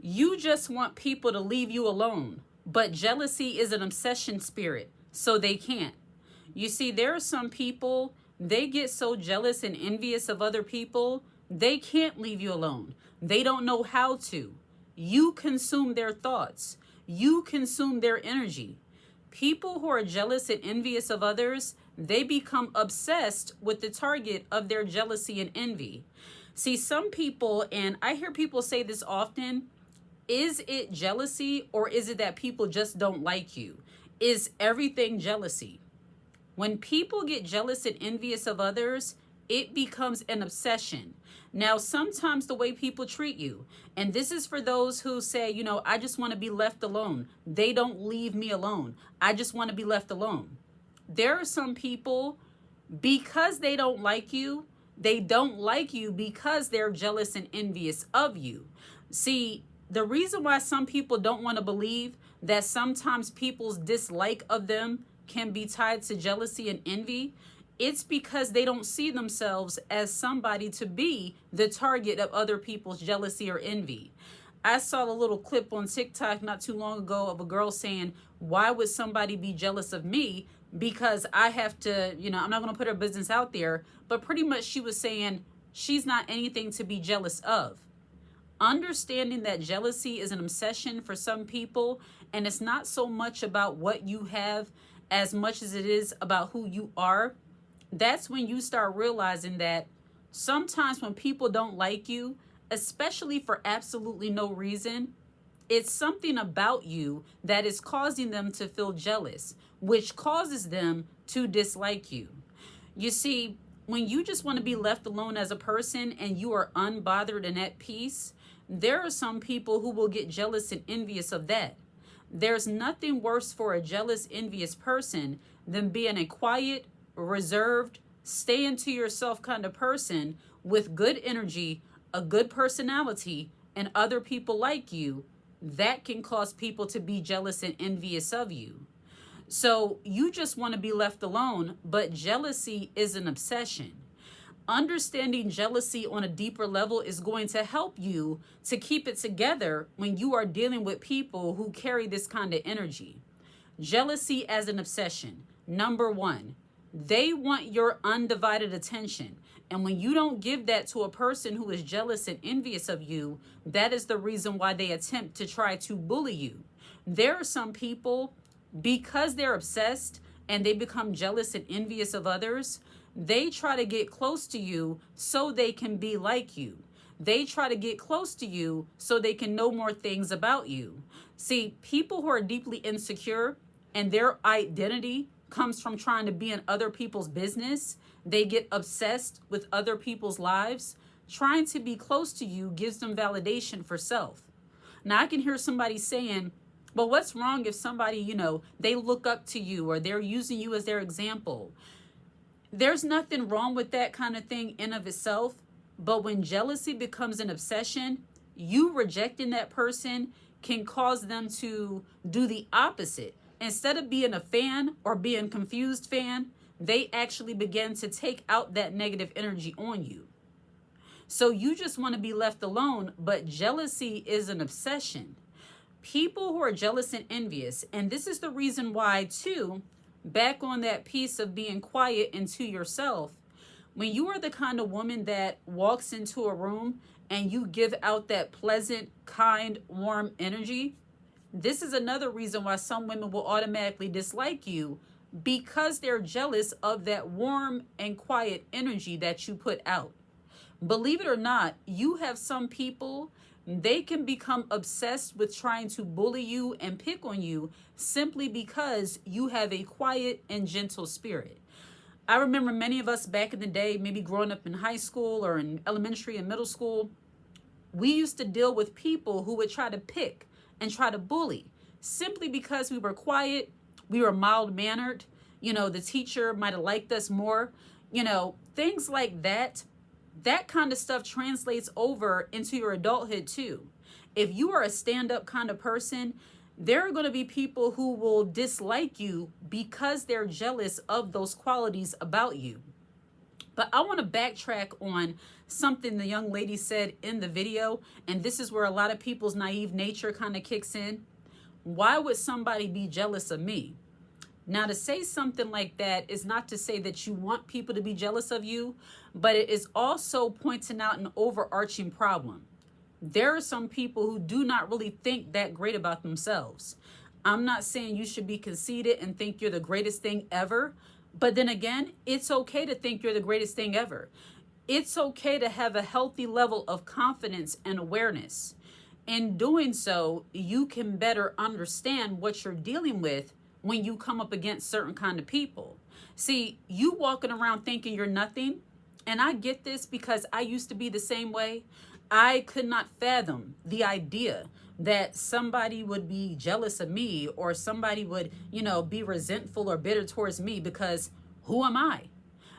You just want people to leave you alone, but jealousy is an obsession spirit, so they can't. You see, there are some people, they get so jealous and envious of other people, they can't leave you alone. They don't know how to. You consume their thoughts, you consume their energy. People who are jealous and envious of others, they become obsessed with the target of their jealousy and envy. See, some people, and I hear people say this often, is it jealousy or is it that people just don't like you? Is everything jealousy? When people get jealous and envious of others, it becomes an obsession. Now, sometimes the way people treat you, and this is for those who say, I just want to be left alone. They don't leave me alone. I just want to be left alone. There are some people, because they don't like you because they're jealous and envious of you. See, the reason why some people don't want to believe that sometimes people's dislike of them can be tied to jealousy and envy, it's because they don't see themselves as somebody to be the target of other people's jealousy or envy. I saw a little clip on TikTok not too long ago of a girl saying, why would somebody be jealous of me? Because I have to, I'm not going to put her business out there, but pretty much she was saying she's not anything to be jealous of. Understanding that jealousy is an obsession for some people, and it's not so much about what you have as much as it is about who you are, that's when you start realizing that sometimes when people don't like you, especially for absolutely no reason, it's something about you that is causing them to feel jealous, which causes them to dislike you. You see, when you just want to be left alone as a person and you are unbothered and at peace, there are some people who will get jealous and envious of that. There's nothing worse for a jealous, envious person than being a quiet, reserved, stay into yourself kind of person with good energy, a good personality, and other people like you. That can cause people to be jealous and envious of you. So you just want to be left alone, but jealousy is an obsession. Understanding jealousy on a deeper level is going to help you to keep it together when you are dealing with people who carry this kind of energy. Jealousy as an obsession. Number one, they want your undivided attention. And when you don't give that to a person who is jealous and envious of you, that is the reason why they attempt to try to bully you. There are some people, because they're obsessed and they become jealous and envious of others, they try to get close to you so they can be like you. They try to get close to you so they can know more things about you. See, people who are deeply insecure and their identity comes from trying to be in other people's business, they get obsessed with other people's lives. Trying to be close to you gives them validation for self. Now, I can hear somebody saying, but what's wrong if somebody, they look up to you or they're using you as their example? There's nothing wrong with that kind of thing in of itself. But when jealousy becomes an obsession, you rejecting that person can cause them to do the opposite. Instead of being a fan or being confused fan, they actually begin to take out that negative energy on you. So you just want to be left alone, but jealousy is an obsession. People who are jealous and envious, and this is the reason why, too, back on that piece of being quiet into yourself, when you are the kind of woman that walks into a room and you give out that pleasant, kind, warm energy, this is another reason why some women will automatically dislike you, because they're jealous of that warm and quiet energy that you put out. Believe it or not, you have some people, they can become obsessed with trying to bully you and pick on you simply because you have a quiet and gentle spirit. I remember many of us back in the day, maybe growing up in high school or in elementary and middle school, we used to deal with people who would try to pick and try to bully simply because we were quiet, we were mild-mannered, the teacher might have liked us more, things like that. That kind of stuff translates over into your adulthood too. If you are a stand-up kind of person, there are going to be people who will dislike you because they're jealous of those qualities about you. But I want to backtrack on something the young lady said in the video, and this is where a lot of people's naive nature kind of kicks in. Why would somebody be jealous of me? Now, to say something like that is not to say that you want people to be jealous of you, but it is also pointing out an overarching problem. There are some people who do not really think that great about themselves. I'm not saying you should be conceited and think you're the greatest thing ever, but then again, it's okay to think you're the greatest thing ever. It's okay to have a healthy level of confidence and awareness. In doing so, you can better understand what you're dealing with when you come up against certain kind of people. See, you walking around thinking you're nothing, and I get this because I used to be the same way. I could not fathom the idea that somebody would be jealous of me, or somebody would, be resentful or bitter towards me, because who am I?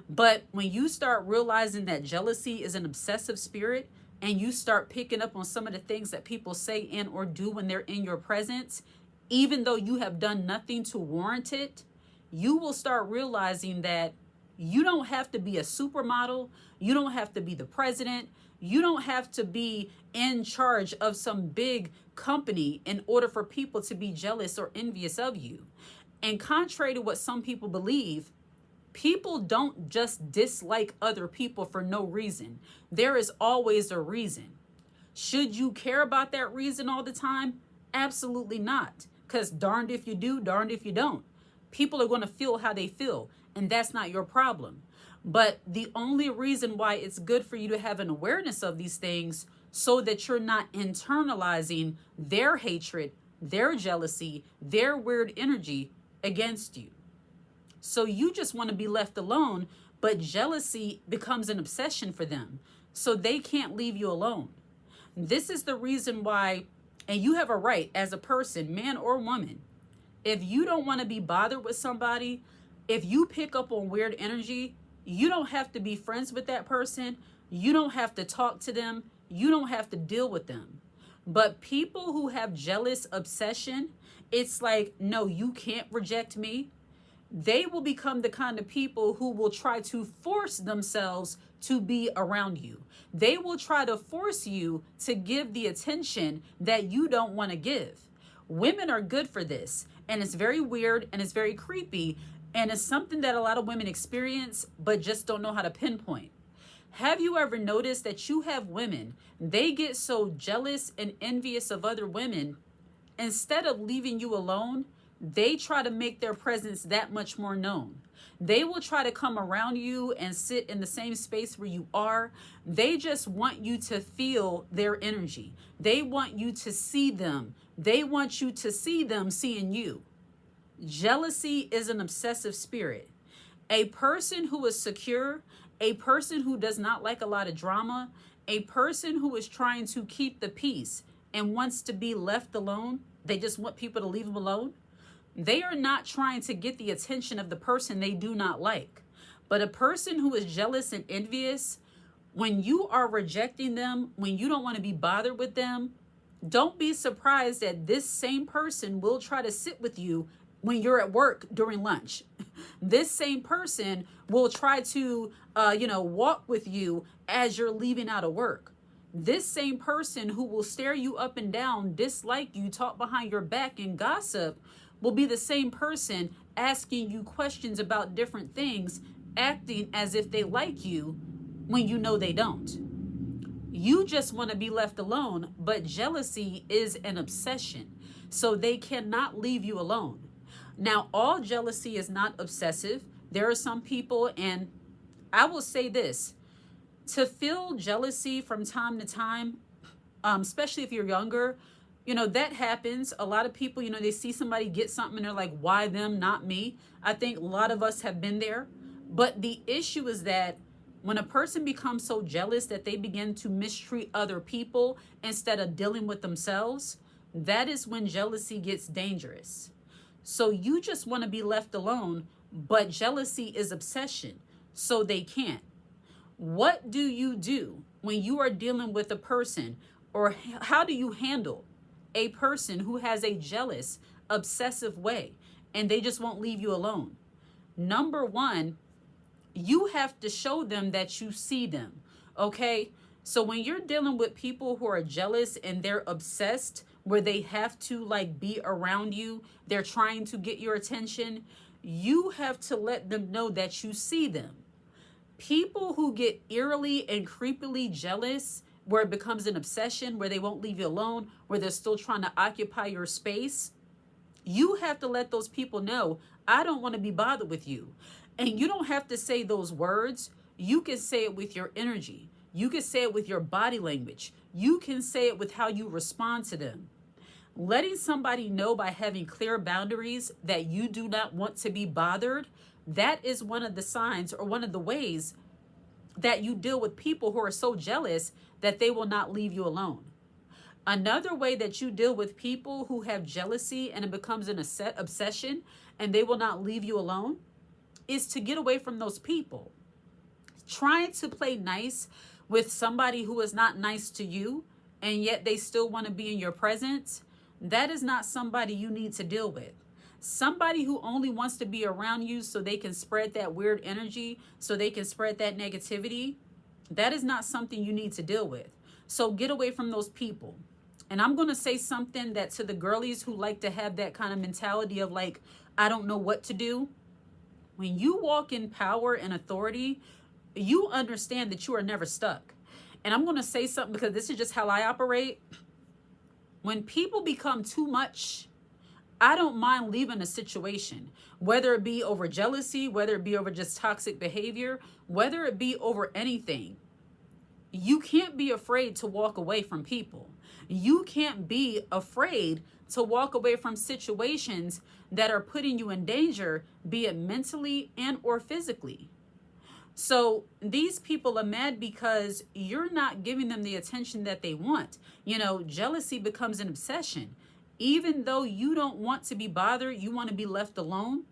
But when you start realizing that jealousy is an obsessive spirit, and you start picking up on some of the things that people say and or do when they're in your presence, even though you have done nothing to warrant it, you will start realizing that you don't have to be a supermodel. You don't have to be the president. You don't have to be in charge of some big company in order for people to be jealous or envious of you. And contrary to what some people believe, people don't just dislike other people for no reason. There is always a reason. Should you care about that reason all the time? Absolutely not. Because darned if you do, darned if you don't. People are going to feel how they feel, and that's not your problem. But the only reason why it's good for you to have an awareness of these things, so that you're not internalizing their hatred, their jealousy, their weird energy against you. So you just want to be left alone, but jealousy becomes an obsession for them, so they can't leave you alone. This is the reason why, and you have a right as a person, man or woman, if you don't want to be bothered with somebody, if you pick up on weird energy, you don't have to be friends with that person. You don't have to talk to them. You don't have to deal with them. But people who have jealous obsession, it's like, no, you can't reject me. They will become the kind of people who will try to force themselves to be around you. They will try to force you to give the attention that you don't want to give. Women are good for this, and it's very weird and it's very creepy, and it's something that a lot of women experience but just don't know how to pinpoint. Have you ever noticed that you have women, they get so jealous and envious of other women, instead of leaving you alone, they try to make their presence that much more known. They will try to come around you and sit in the same space where you are. They just want you to feel their energy. They want you to see them. They want you to see them seeing you. Jealousy is an obsessive spirit. A person who is secure, a person who does not like a lot of drama, a person who is trying to keep the peace and wants to be left alone, they just want people to leave them alone. They are not trying to get the attention of the person they do not like. But a person who is jealous and envious, when you are rejecting them, when you don't want to be bothered with them, don't be surprised that this same person will try to sit with you when you're at work during lunch. This same person will try to, walk with you as you're leaving out of work. This same person who will stare you up and down, dislike you, talk behind your back, and gossip will be the same person asking you questions about different things, acting as if they like you when you know they don't. You just want to be left alone, but jealousy is an obsession, so they cannot leave you alone. Now, all jealousy is not obsessive. There are some people, and I will say this, to feel jealousy from time to time, especially if you're younger, that happens. A lot of people, they see somebody get something and they're like, why them, not me? I think a lot of us have been there. But the issue is that when a person becomes so jealous that they begin to mistreat other people instead of dealing with themselves, that is when jealousy gets dangerous. So you just want to be left alone, but jealousy is obsession, so they can't. What do you do when you are dealing with a person, or how do you handle a person who has a jealous, obsessive way and they just won't leave you alone? Number one, You have to show them that you see them. Okay? So when you're dealing with people who are jealous and they're obsessed, where they have to like be around you, they're trying to get your attention, you have to let them know that you see them. People who get eerily and creepily jealous, where it becomes an obsession, where they won't leave you alone, where they're still trying to occupy your space, you have to let those people know, I don't want to be bothered with you. And you don't have to say those words. You can say it with your energy. You can say it with your body language. You can say it with how you respond to them. Letting somebody know by having clear boundaries that you do not want to be bothered, that is one of the signs or one of the ways that you deal with people who are so jealous that they will not leave you alone. Another way that you deal with people who have jealousy and it becomes an obsession and they will not leave you alone is to get away from those people. Trying to play nice with somebody who is not nice to you and yet they still want to be in your presence, that is not somebody you need to deal with. Somebody who only wants to be around you so they can spread that weird energy, so they can spread that negativity, that is not something you need to deal with. So get away from those people. And I'm going to say something that to the girlies who like to have that kind of mentality of like, I don't know what to do. When you walk in power and authority, you understand that you are never stuck. And I'm going to say something because this is just how I operate. When people become too much, I don't mind leaving a situation, whether it be over jealousy, whether it be over just toxic behavior, whether it be over anything. You can't be afraid to walk away from people. You can't be afraid to walk away from situations that are putting you in danger, be it mentally and or physically. So these people are mad because you're not giving them the attention that they want. You know, jealousy becomes an obsession. Even though you don't want to be bothered, you want to be left alone.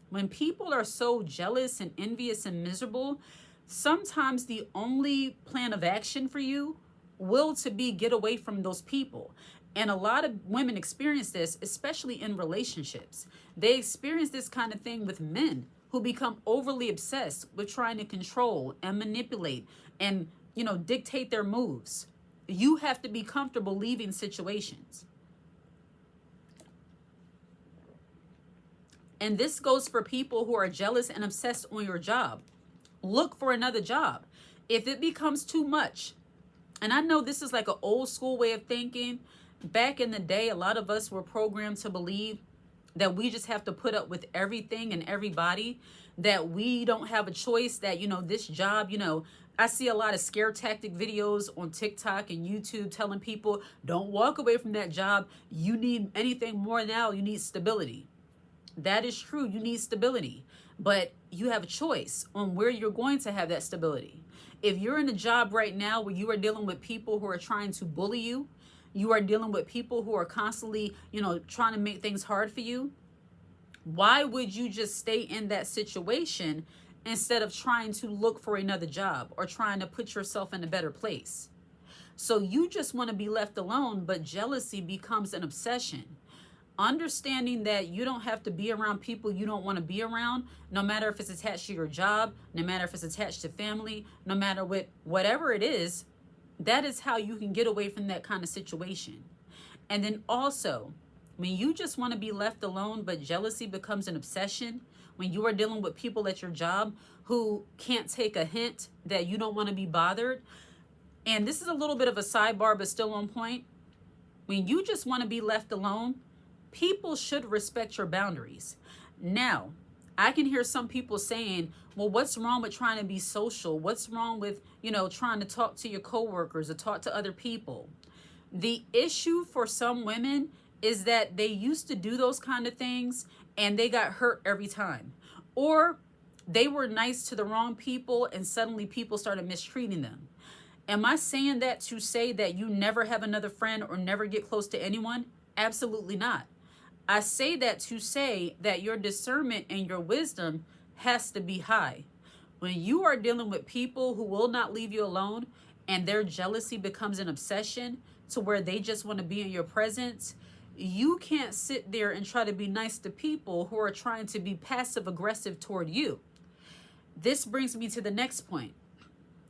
When people are so jealous and envious and miserable, sometimes the only plan of action for you will to be get away from those people. And a lot of women experience this, especially in relationships. They experience this kind of thing with men who become overly obsessed with trying to control and manipulate and, dictate their moves. You have to be comfortable leaving situations. And this goes for people who are jealous and obsessed on your job. Look for another job. If it becomes too much, and I know this is like an old school way of thinking. Back in the day, a lot of us were programmed to believe that we just have to put up with everything and everybody, that we don't have a choice, that, this job, I see a lot of scare tactic videos on TikTok and YouTube telling people, don't walk away from that job. You need anything more now. You need stability. That is true. You need stability, but you have a choice on where you're going to have that stability. If you're in a job right now where you are dealing with people who are trying to bully you, you are dealing with people who are constantly, trying to make things hard for you, why would you just stay in that situation instead of trying to look for another job or trying to put yourself in a better place? So you just want to be left alone, but jealousy becomes an obsession. Understanding that you don't have to be around people you don't want to be around, no matter if it's attached to your job, no matter if it's attached to family, no matter whatever it is, that is how you can get away from that kind of situation. And then also, when you just want to be left alone, but jealousy becomes an obsession, when you are dealing with people at your job who can't take a hint that you don't want to be bothered, and this is a little bit of a sidebar, but still on point. When you just want to be left alone, people should respect your boundaries. Now, I can hear some people saying, well, what's wrong with trying to be social? What's wrong with, trying to talk to your coworkers or talk to other people? The issue for some women is that they used to do those kind of things and they got hurt every time. Or they were nice to the wrong people and suddenly people started mistreating them. Am I saying that to say that you never have another friend or never get close to anyone? Absolutely not. I say that to say that your discernment and your wisdom has to be high. When you are dealing with people who will not leave you alone and their jealousy becomes an obsession to where they just want to be in your presence, you can't sit there and try to be nice to people who are trying to be passive aggressive toward you. This brings me to the next point.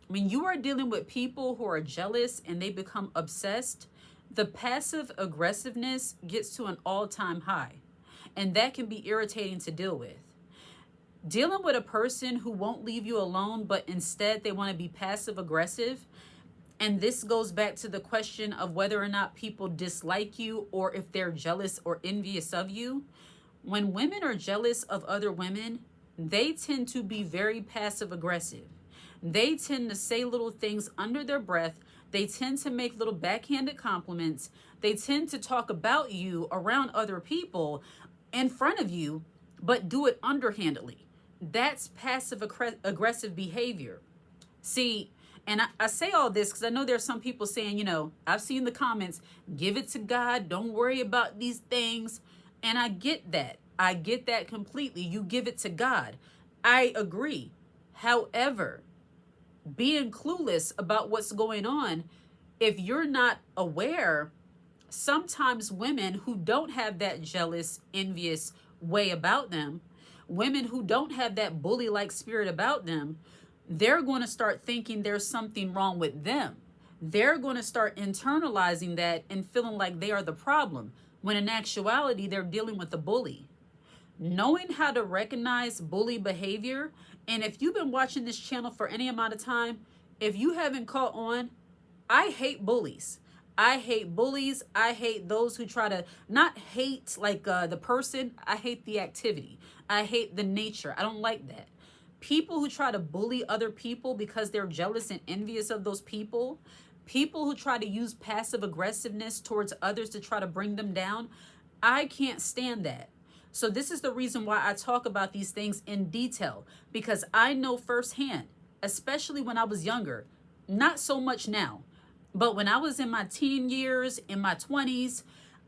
When you are dealing with people who are jealous and they become obsessed, the passive aggressiveness gets to an all-time high, and that can be irritating to deal with. Dealing with a person who won't leave you alone, but instead they want to be passive aggressive, and this goes back to the question of whether or not people dislike you or if they're jealous or envious of you. When women are jealous of other women, they tend to be very passive aggressive. They tend to say little things under their breath. They tend to make little backhanded compliments. They tend to talk about you around other people in front of you, but do it underhandedly. That's passive aggressive behavior. See, and I say all this because I know there's some people saying, I've seen the comments, give it to God, don't worry about these things. And I get that. I get that completely. You give it to God. I agree. However, being clueless about what's going on, if you're not aware, sometimes women who don't have that jealous, envious way about them, women who don't have that bully-like spirit about them, they're going to start thinking there's something wrong with them. They're going to start internalizing that and feeling like they are the problem, when in actuality, they're dealing with a bully. Knowing how to recognize bully behavior, and if you've been watching this channel for any amount of time, if you haven't caught on, I hate bullies. I hate bullies. I hate those who try to not hate like the person. I hate the activity. I hate the nature. I don't like that. People who try to bully other people because they're jealous and envious of those people, people who try to use passive aggressiveness towards others to try to bring them down, I can't stand that. So this is the reason why I talk about these things in detail, because I know firsthand, especially when I was younger, not so much now, but when I was in my teen years, in my 20s,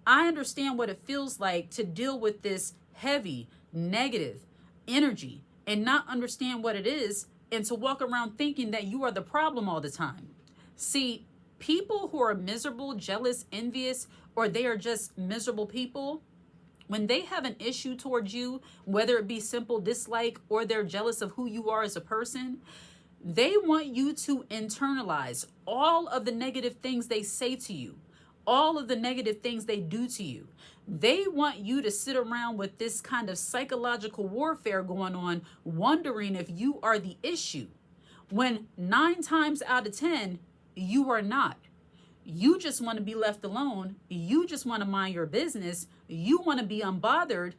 I understand what it feels like to deal with this heavy, negative energy and not understand what it is, and to walk around thinking that you are the problem all the time. See, people who are miserable, jealous, envious, or they are just miserable people, when they have an issue towards you, whether it be simple dislike or they're jealous of who you are as a person, they want you to internalize all of the negative things they say to you, all of the negative things they do to you. They want you to sit around with this kind of psychological warfare going on, wondering if you are the issue, when 9 times out of 10, you are not. You just want to be left alone. You just want to mind your business. You want to be unbothered,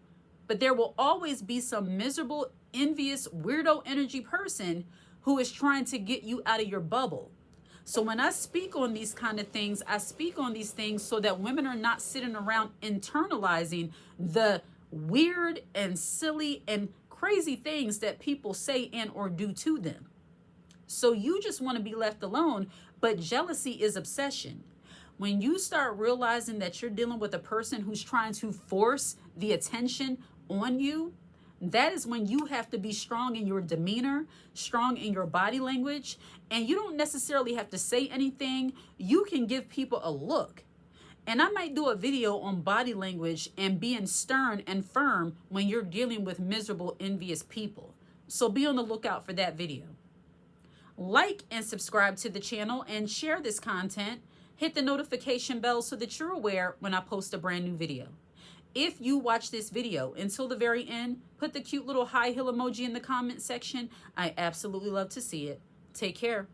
but there will always be some miserable, envious, weirdo energy person who is trying to get you out of your bubble. So when I speak on these kind of things, I speak on these things so that women are not sitting around internalizing the weird and silly and crazy things that people say and or do to them. So you just want to be left alone, but jealousy is obsession. When you start realizing that you're dealing with a person who's trying to force the attention on you, that is when you have to be strong in your demeanor, strong in your body language, and you don't necessarily have to say anything. You can give people a look. And I might do a video on body language and being stern and firm when you're dealing with miserable, envious people. So be on the lookout for that video. Like and subscribe to the channel and share this content. Hit the notification bell so that you're aware when I post a brand new video. If you watch this video until the very end, put the cute little high heel emoji in the comment section. I absolutely love to see it. Take care.